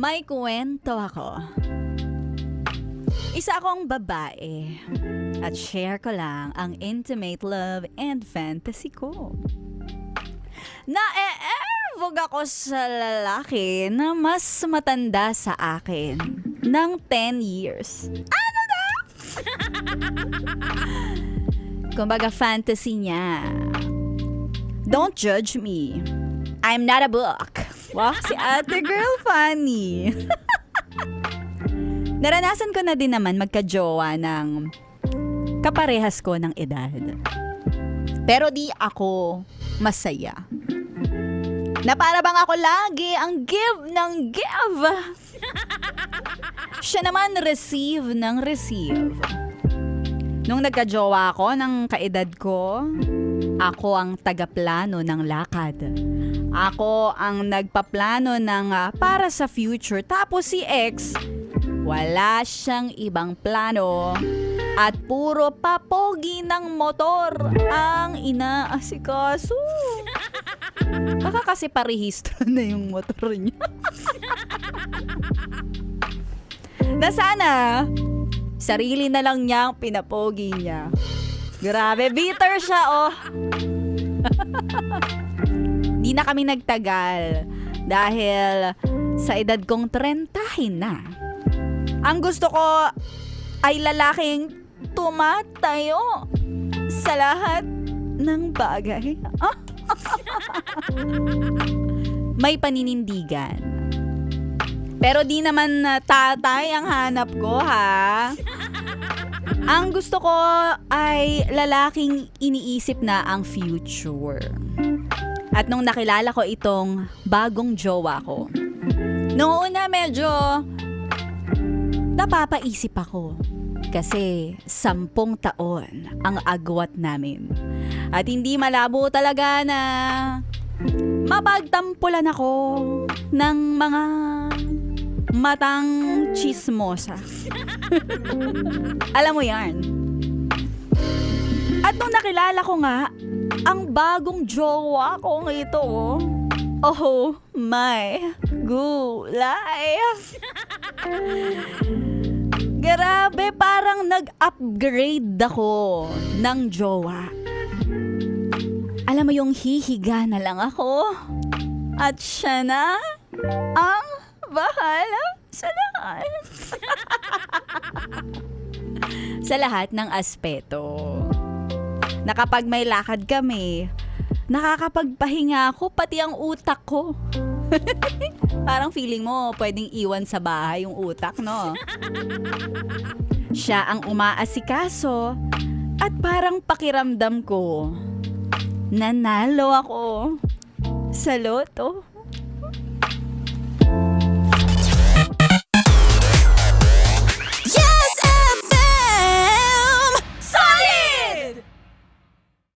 May kwento ako. Isa akong babae at share ko lang ang intimate love and fantasy ko. Na-e-ervog ako sa lalaki na mas matanda sa akin ng 10 years. Ano na? Kumbaga fantasy niya. Don't judge me. I'm not a book. Wow, si ate girl funny. Naranasan ko na din naman magka-jowa ng kaparehas ko ng edad. Pero di ako masaya. Na para bang ako lagi ang give ng give. Siya naman receive ng receive. Nung nagka-jowa ako ng kaedad ko, ako ang tagaplano ng lakad. Ako ang nagpaplano ng para sa future. Tapos si ex, wala siyang ibang plano. At puro papogi ng motor ang inaasikaso. Baka kasi parehistro na yung motor niya. Na sana, sarili na lang niya ang pinapogi niya. Grabe, bitter siya oh. Di na kami nagtagal dahil sa edad kong 30 na. Ang gusto ko ay lalaking tumatayo sa lahat ng bagay. May paninindigan. Pero di naman tatay ang hanap ko ha. Ang gusto ko ay lalaking iniisip na ang future. At nung nakilala ko itong bagong jowa ko, noong una medyo napapaisip ako. Kasi 10 taon ang agwat namin. At hindi malabo talaga na mapagtampulan ako ng mga matang chismosa. Alam mo yan. At nung nakilala ko nga, ang bagong jowa ko ito, oh my gulay. Grabe, parang nag-upgrade ako ng jowa. Alam mo yung hihiga na lang ako at siya na ang bahala sa lahat. Sa lahat ng aspeto. Na kapag may lakad kami, nakakapagpahinga ako, pati ang utak ko. Parang feeling mo, pwedeng iwan sa bahay yung utak, no? Siya ang umaasikaso at parang pakiramdam ko, nanalo ako sa loto.